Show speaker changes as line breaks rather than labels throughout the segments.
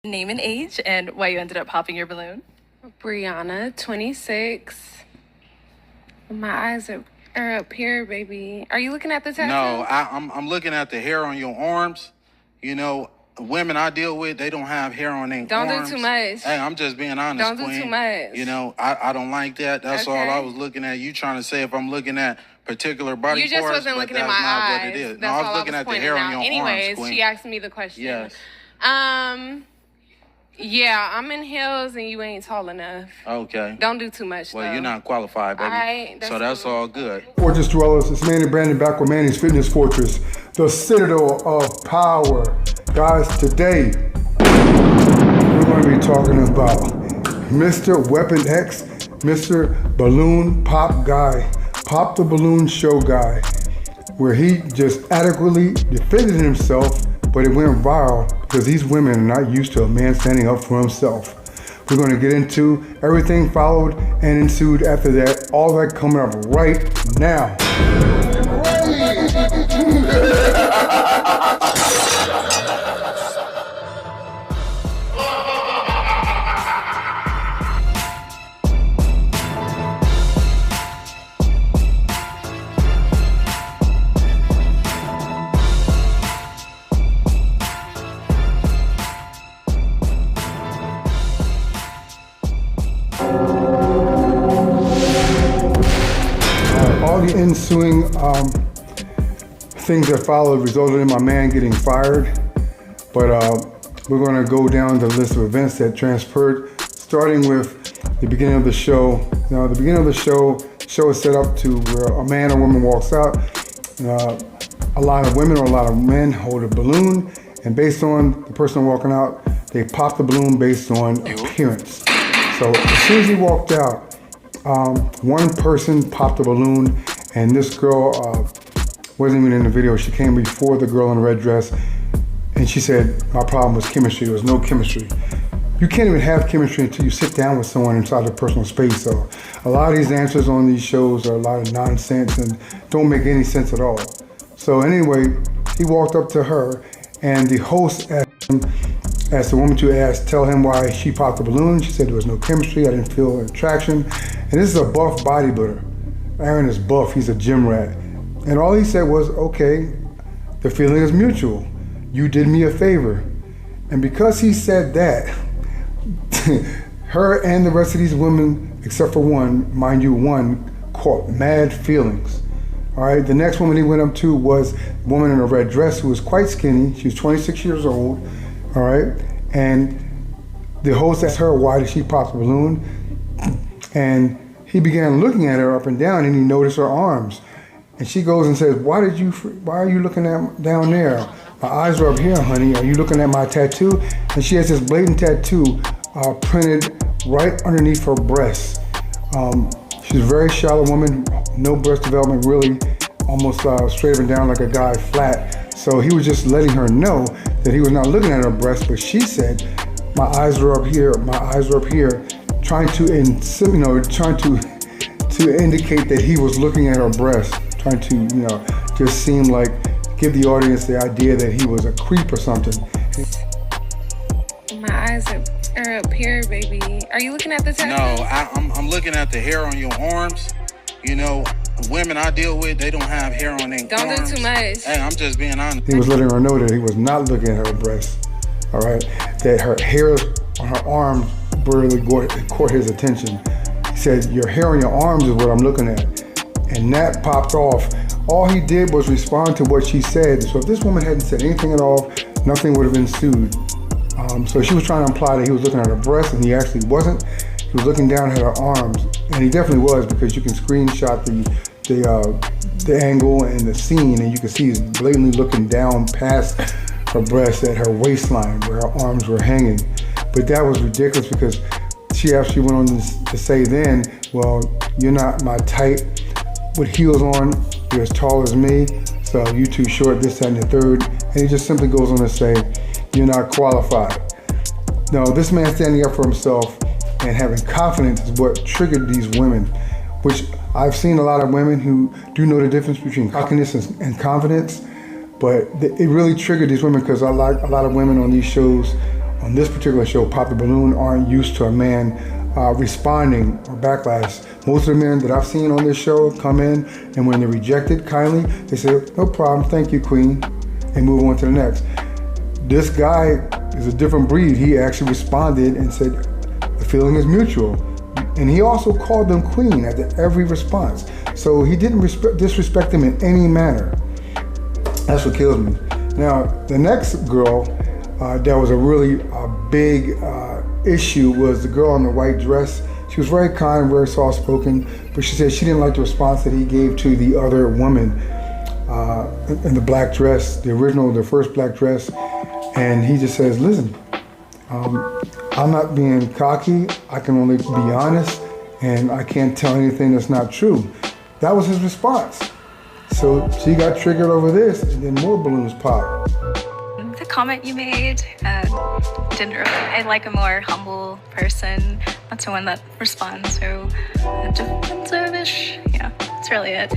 Name and age and why you ended up popping your balloon.
Brianna, 26. My eyes are up here, baby. Are you looking at the tattoo?
No, I'm looking at the hair on your arms. You know, women I deal with, they don't have hair on their arms.
Don't do too much.
Hey, I'm just being honest,
Don't do
Queen.
too much.
You know, I don't like that. That's all
Okay.
I was looking at. You trying to say if I'm looking at particular body
You just
parts,
wasn't
but
looking at
that's
my
not
eyes.
what it is.
That's
No, I was
all
looking at the
pointing
hair
out.
on your
Anyways,
arms, Queen.
she asked me the question.
Yes.
Yeah, I'm in heels and you ain't tall enough.
Okay.
Don't do too much,
Well,
though.
you're not qualified, baby.
All right,
so that's
cool.
all good.
Fortress Dwellers, it's Manny Brandon back with Manny's Fitness Fortress, the citadel of power. Guys, today we're going to be talking about Mr. Weapon X, Mr. Balloon Pop Guy, Pop the Balloon Show Guy, where he just adequately defended himself, but it went viral because these women are not used to a man standing up for himself. We're going to get into everything followed and ensued after that. All that coming up right now. All the ensuing things that followed resulted in my man getting fired, but we're going to go down the list of events that transpired, starting with the beginning of the show. Now, the beginning of the show is set up to where a man or woman walks out. A lot of women or a lot of men hold a balloon, and based on the person walking out, they pop the balloon based on appearance. So as soon as he walked out, one person popped a balloon, and this girl wasn't even in the video. She came before the girl in the red dress, and she said, my problem was chemistry. There was no chemistry. You can't even have chemistry until you sit down with someone inside their personal space. So a lot of these answers on these shows are a lot of nonsense and don't make any sense at all. So anyway, he walked up to her, and the host asked the woman to tell him why she popped the balloon. She said there was no chemistry, I didn't feel attraction. And this is a buff bodybuilder. Aaron is buff, he's a gym rat. And all he said was, okay, the feeling is mutual. You did me a favor. And because he said that, her and the rest of these women, except for one, mind you, one, caught mad feelings. All right, the next woman he went up to was a woman in a red dress who was quite skinny. She was 26 years old, all right? And the host asked her, why did she pop the balloon? And he began looking at her up and down, and he noticed her arms. And she goes and says, why are you looking at down there? My eyes are up here, honey. Are you looking at my tattoo? And she has this blatant tattoo printed right underneath her breast. She's a very shallow woman, no breast development really, almost straight up and down like a guy flat. So he was just letting her know that he was not looking at her breast, but she said, my eyes are up here, my eyes are up here, trying to indicate that he was looking at her breast, trying to, just seem like, give the audience the idea that he was a creep or something.
My eyes are up here, baby. Are you looking at the tattoo?
No, I'm looking at the hair on your arms. You know, women I deal with, they don't have hair on their arms.
Don't do too much.
Hey, I'm just being honest.
He was letting her know that he was not looking at her breast, all right? That her hair on her arms really caught his attention. He said, your hair on your arms is what I'm looking at. And that popped off. All he did was respond to what she said. So if this woman hadn't said anything at all, nothing would have ensued. So she was trying to imply that he was looking at her breast, and he actually wasn't. He was looking down at her arms, and he definitely was, because you can screenshot the angle and the scene, and you can see he's blatantly looking down past her breast at her waistline where her arms were hanging. But that was ridiculous, because she actually went on to say then, well, you're not my type with heels on, you're as tall as me, so you too short, this, that, and the third. And he just simply goes on to say, you're not qualified. No, this man standing up for himself and having confidence is what triggered these women, which I've seen a lot of women who do know the difference between cockiness and confidence, but it really triggered these women, because I like a lot of women on these shows on this particular show, Pop the Balloon, aren't used to a man responding or backlash. Most of the men that I've seen on this show come in, and when they're rejected kindly, they say, no problem, thank you, queen, and move on to the next. This guy is a different breed. He actually responded and said, the feeling is mutual. And he also called them queen at every response. So he didn't disrespect them in any manner. That's what kills me. Now, the next girl that was a really big issue was the girl in the white dress. She was very kind, very soft-spoken, but she said she didn't like the response that he gave to the other woman in the black dress, the first black dress. And he just says, listen, I'm not being cocky. I can only be honest, and I can't tell anything that's not true. That was his response. So she got triggered over this, and then more balloons popped.
The comment you made, didn't really. I like a more humble person, not someone that responds so defensive-ish. Yeah, that's really it.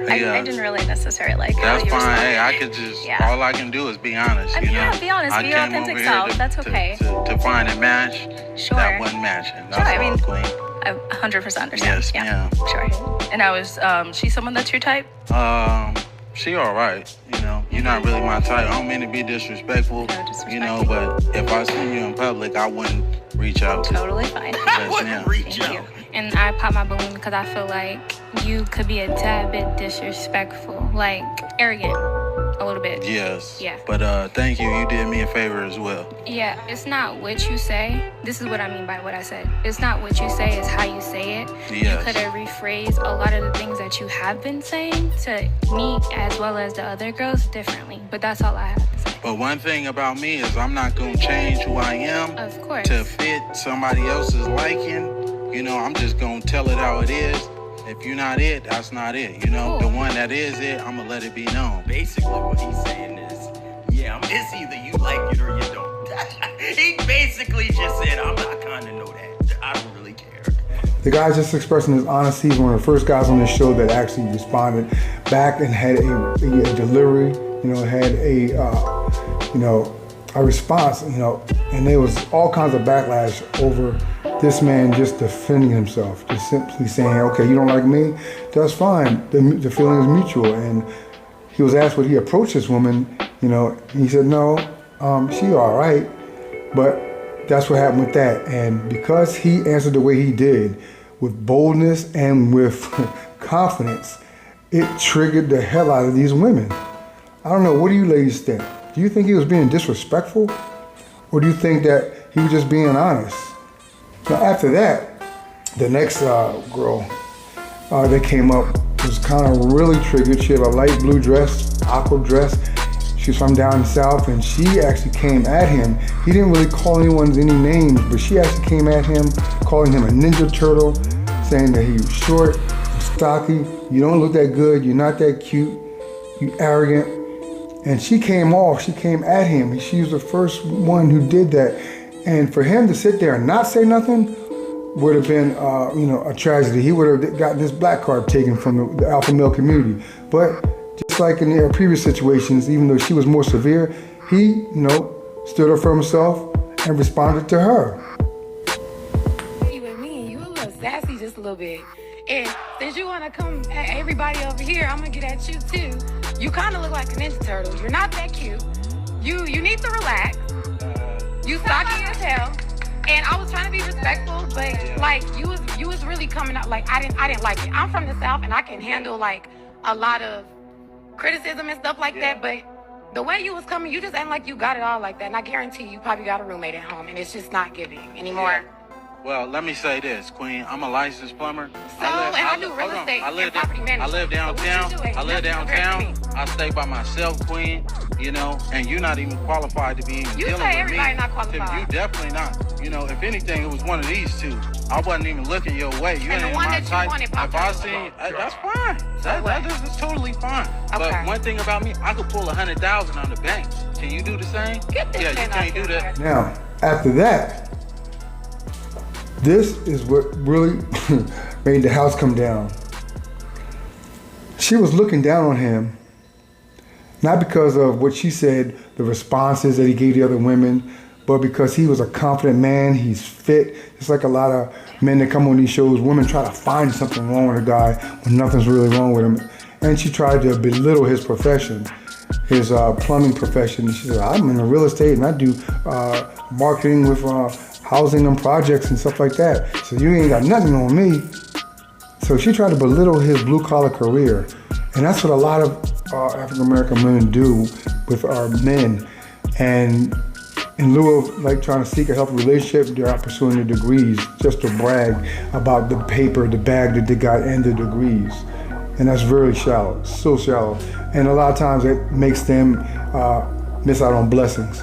I didn't really necessarily like how you
That's fine.
responded.
Hey, I could just, all I can do is be honest, you know?
Yeah, be honest, be your
I came
authentic
over
self.
here
That's okay.
To find a match
Sure.
that wasn't matching. That's
Sure, I
all,
mean,
queen.
I 100% understand.
Yes,
yeah,
ma'am.
Sure. And I was, she someone that's your type?
She all right, you know. You're not really my type. I don't mean to be disrespectful, you know, but if I see you in public, I wouldn't reach out to you.
Totally fine.
Yes, ma'am.
Thank you.
And I pop my balloon because I feel like you could be a tad bit disrespectful, like arrogant, a little bit.
Yes.
Yeah.
But thank you. You did me a favor as well.
Yeah, it's not what you say. This is what I mean by what I said. It's not what you say, it's how you say it.
Yes.
You could have rephrased a lot of the things that you have been saying to me as well as the other girls differently. But that's all I have to say.
But one thing about me is I'm not going to change who I am
Of course.
to fit somebody else's liking. You know, I'm just going to tell it how it is. If you're not it, that's not it. You know,
Cool.
the one that is it, I'm going to let it be known.
Basically what he's saying is, yeah, it's either you like it or you don't. He basically just said, I'm not going to know that. I don't really care.
The guy's just expressing his honesty. He's one of the first guys on this show that actually responded back and had a delivery, you know, had a response, you know, and there was all kinds of backlash over this man just defending himself, just simply saying, okay, you don't like me, that's fine. The feeling is mutual. And he was asked would he approach this woman, you know, and he said, no, she all right. But that's what happened with that. And because he answered the way he did, with boldness and with confidence, it triggered the hell out of these women. I don't know, what do you ladies think? Do you think he was being disrespectful? Or do you think that he was just being honest? Now after that, the next girl that came up was kind of really triggered. She had a light blue dress, aqua dress. She's from down south, and she actually came at him. He didn't really call any names, but she actually came at him, calling him a ninja turtle, saying that he was short, stocky, you don't look that good, you're not that cute, you arrogant. And she came at him. She was the first one who did that. And for him to sit there and not say nothing would have been, a tragedy. He would have gotten his black card taken from the alpha male community. But just like in their previous situations, even though she was more severe, he, stood up for himself and responded to her.
With me, you a little sassy just a little bit. And since you want to come at everybody over here, I'm going to get at you too. You kind of look like a Ninja Turtle. You're not that cute. You need to relax. You stocky as hell. And I was trying to be respectful, but like you was really coming out like I didn't like it. I'm from the South and I can handle like a lot of criticism and stuff like that, but the way you was coming, you just ain't like you got it all like that. And I guarantee you probably got a roommate at home and it's just not giving anymore.
Well, let me say this, Queen. I'm a licensed plumber.
I do real estate and property management.
I live downtown.
So what you doing?
I stay by myself, Queen. And you're not even qualified to be even
You
dealing
say
with
everybody
me.
not qualified.
You definitely not. If anything, it was one of these two. I wasn't even looking your way. You
And the
ain't
one
my
that you
type.
wanted
If
popped
I
up.
seen, that's fine. That is totally fine.
Okay.
But one thing about me, I could pull 100,000 on the bank. Can you do the same?
Get this
you
man
can't
out
do
here.
that.
Now, after that, this is what really made the house come down. She was looking down on him, not because of what she said, the responses that he gave the other women, but because he was a confident man, he's fit. It's like a lot of men that come on these shows, women try to find something wrong with a guy when nothing's really wrong with him. And she tried to belittle his profession, his plumbing profession. She said, I'm in real estate and I do marketing with housing and projects and stuff like that. So you ain't got nothing on me. So she tried to belittle his blue collar career. And that's what a lot of African American women do with our men. And in lieu of like trying to seek a healthy relationship, they're out pursuing their degrees just to brag about the paper, the bag that they got, and the degrees. And that's very shallow, so shallow. And a lot of times it makes them miss out on blessings,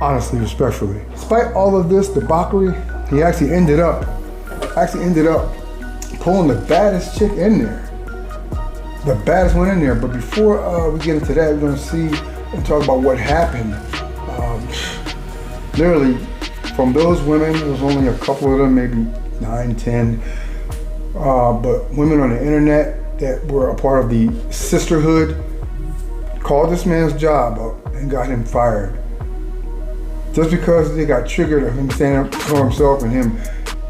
honestly, respectfully. Despite all of this debauchery, he actually ended up pulling the baddest chick in there. The baddest one in there. But before we get into that, we're gonna see and talk about what happened. Literally, from those women, there was only a couple of them, maybe 9, 10, but women on the internet that were a part of the sisterhood called this man's job up and got him fired. Just because they got triggered of him standing up for himself and him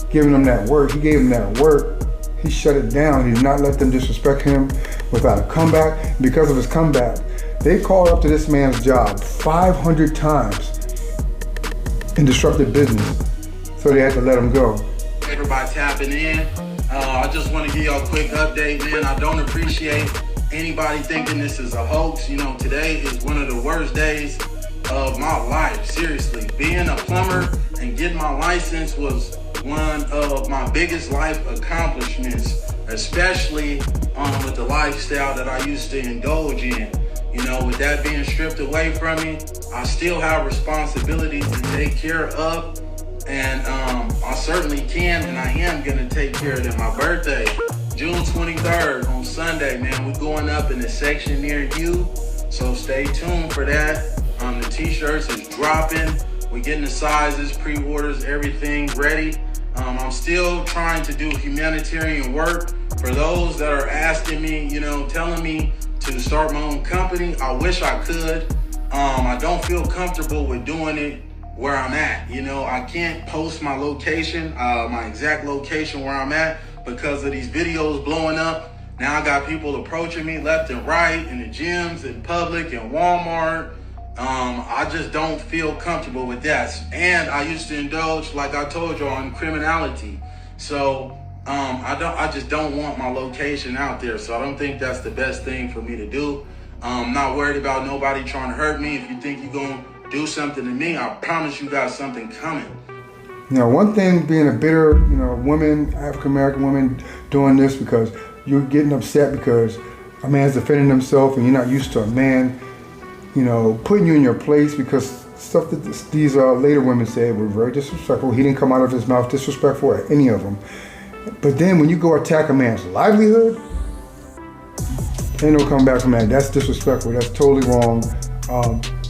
giving them that work, he gave them that work, he shut it down. He did not let them disrespect him without a comeback. Because of his comeback, they called up to this man's job 500 times and disrupted business, so they had to let him go.
Everybody tapping in. I just want to give y'all a quick update, man. I don't appreciate anybody thinking this is a hoax. You know, today is one of the worst days of my life, seriously. Being a plumber and getting my license was one of my biggest life accomplishments, especially with the lifestyle that I used to indulge in. You know, with that being stripped away from me, I still have responsibilities to take care of, and I certainly can, and I am gonna take care of them. My birthday, June 23rd, on Sunday, man. We're going up in a section near you, so stay tuned for that. The t-shirts is dropping. We're getting the sizes, pre-orders, everything ready. I'm still trying to do humanitarian work for those that are asking me, you know, telling me to start my own company. I wish I could. I don't feel comfortable with doing it where I'm at. You know, I can't post my location, my exact location where I'm at, because of these videos blowing up. Now I got people approaching me left and right in the gyms, in public, in Walmart. I just don't feel comfortable with that. And I used to indulge, like I told y'all, in criminality. So I just don't want my location out there. So I don't think that's the best thing for me to do. I'm not worried about nobody trying to hurt me. If you think you're gonna do something to me, I promise you got something coming.
You know, one thing being a bitter, you know, woman, African American woman doing this because you're getting upset because a man's defending himself and you're not used to a man, you know, putting you in your place, because stuff that these later women said were very disrespectful. He didn't come out of his mouth disrespectful at any of them. But then when you go attack a man's livelihood, ain't no coming back from that. That's disrespectful. That's totally wrong.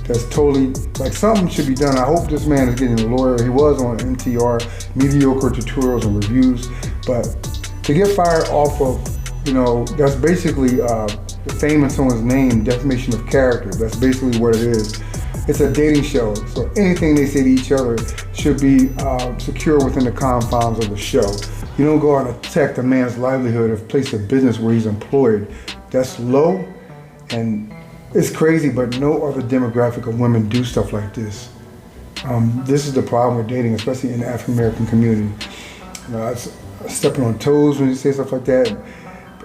That's totally, like, something should be done. I hope this man is getting a lawyer. He was on NTR, mediocre tutorials and reviews. But to get fired off of, you know, that's basically defaming someone's name, defamation of character. That's basically what it is. It's a dating show, so anything they say to each other should be secure within the confines of the show. You don't go out and attack a man's livelihood or place of business where he's employed. That's low, and it's crazy, but no other demographic of women do stuff like this. This is the problem with dating, especially in the African American community. It's stepping on toes when you say stuff like that.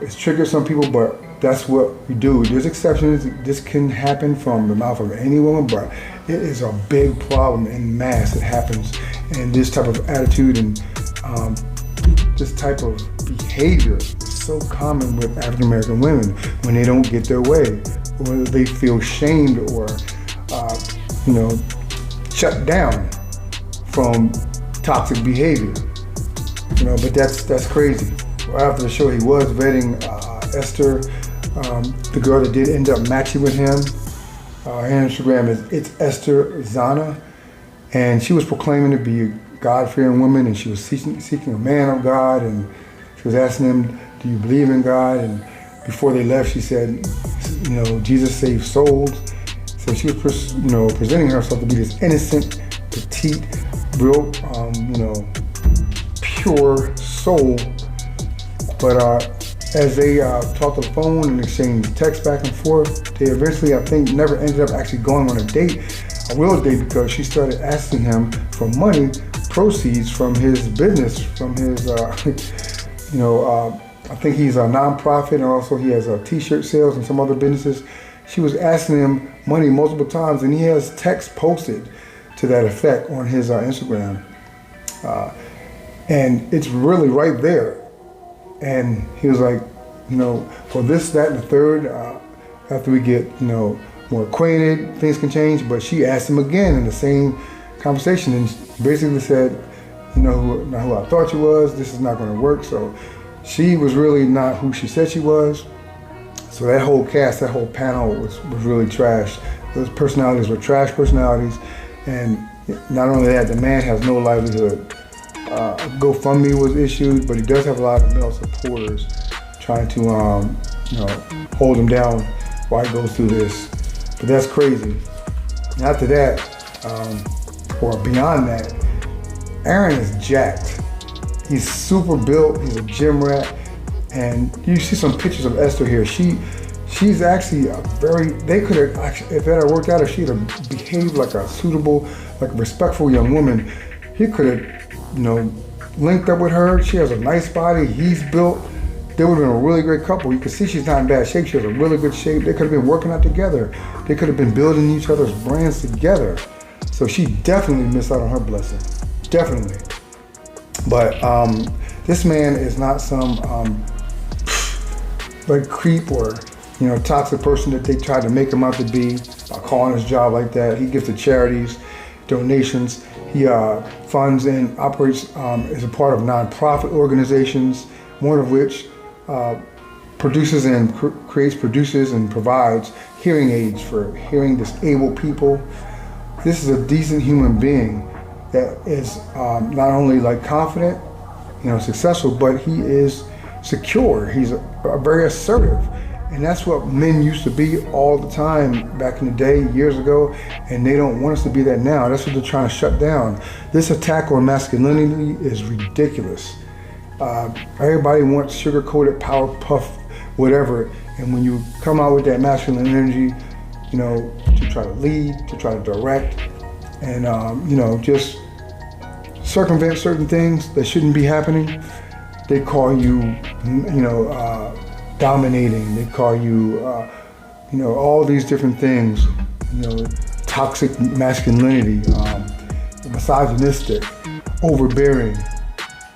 It's triggered some people, but that's what we do. There's exceptions. This can happen from the mouth of any woman, but it is a big problem in mass. It happens, and this type of attitude and this type of behavior is so common with African American women when they don't get their way, or they feel shamed or you know, shut down from toxic behavior. You know, but that's crazy. After the show, he was vetting Esther, the girl that did end up matching with him. Her Instagram is It's Esther Zana, and she was proclaiming to be a God-fearing woman, and she was seeking a man of God, and she was asking him, "Do you believe in God?" And before they left, she said, "You know, Jesus saves souls." So she was, presenting herself to be this innocent petite, real, pure soul. But as they talked on the phone and exchanged texts back and forth, they eventually, I think, never ended up actually going on a real date, because she started asking him for money, proceeds from his business, from his, I think he's a nonprofit, and also he has t-shirt sales and some other businesses. She was asking him money multiple times, and he has text posted to that effect on his Instagram. And it's really right there. And he was like, for this, that, and the third, after we get, more acquainted, things can change. But she asked him again in the same conversation, and basically said, not who I thought you was, this is not going to work. So she was really not who she said she was. So that whole cast, that whole panel was really trash. Those personalities were trash personalities. And not only that, the man has no livelihood. GoFundMe was issued, but he does have a lot of male supporters trying to, hold him down while he goes through this. But that's crazy. And after that, or beyond that, Aaron is jacked. He's super built. He's a gym rat, and you see some pictures of Esther here. She's actually they could have actually, if that had worked out, if she'd have behaved like a suitable, like a respectful young woman, he could have, linked up with her. She has a nice body. He's built. They would have been a really great couple. You can see she's not in bad shape. She has a really good shape. They could have been working out together. They could have been building each other's brands together. So she definitely missed out on her blessing. Definitely. But this man is not some creep or toxic person that they tried to make him out to be by calling his job like that. He gives to charities, donations. He funds and operates as a part of nonprofit organizations, one of which produces and produces and provides hearing aids for hearing disabled people. This is a decent human being that is not only confident, successful, but he is secure. He's very assertive. And that's what men used to be all the time back in the day, years ago, and they don't want us to be that now. That's what they're trying to shut down. This attack on masculinity is ridiculous. Everybody wants sugar-coated, power puff, whatever, and when you come out with that masculine energy, to try to lead, to try to direct, and just circumvent certain things that shouldn't be happening, they call you, dominating. They call you, all these different things, toxic masculinity, misogynistic, overbearing,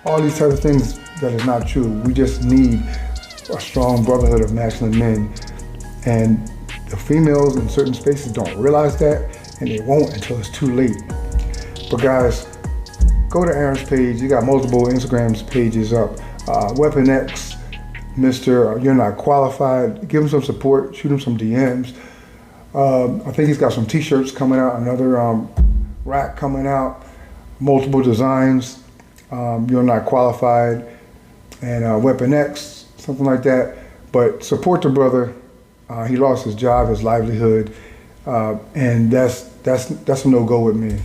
all these types of things that is not true. We just need a strong brotherhood of masculine men. And the females in certain spaces don't realize that, and they won't until it's too late. But guys, go to Aaron's page. You got multiple Instagram pages up. Weapon X, Mr. You're Not Qualified. Give him some support. Shoot him some DMs. I think he's got some t-shirts coming out, another rack coming out, multiple designs. You're Not Qualified, and Weapon X, something like that. But support the brother. He lost his job, his livelihood, and that's a no-go with me.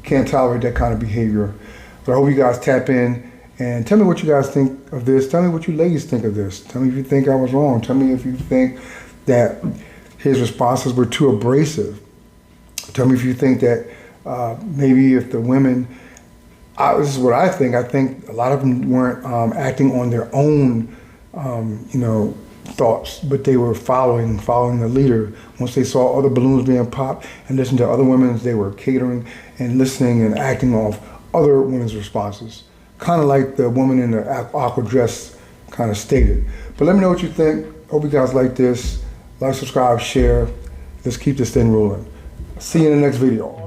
Can't tolerate that kind of behavior. But I hope you guys tap in and tell me what you guys think of this. Tell me what you ladies think of this. Tell me if you think I was wrong. Tell me if you think that his responses were too abrasive. Tell me if you think that maybe if the women, this is what I think. I think a lot of them weren't acting on their own, thoughts, but they were following the leader. Once they saw other balloons being popped and listened to other women, they were catering and listening and acting off other women's responses. Kind of like the woman in the aqua dress kind of stated. But let me know what you think. Hope you guys like this. Like, subscribe, share. Let's keep this thing rolling. See you in the next video.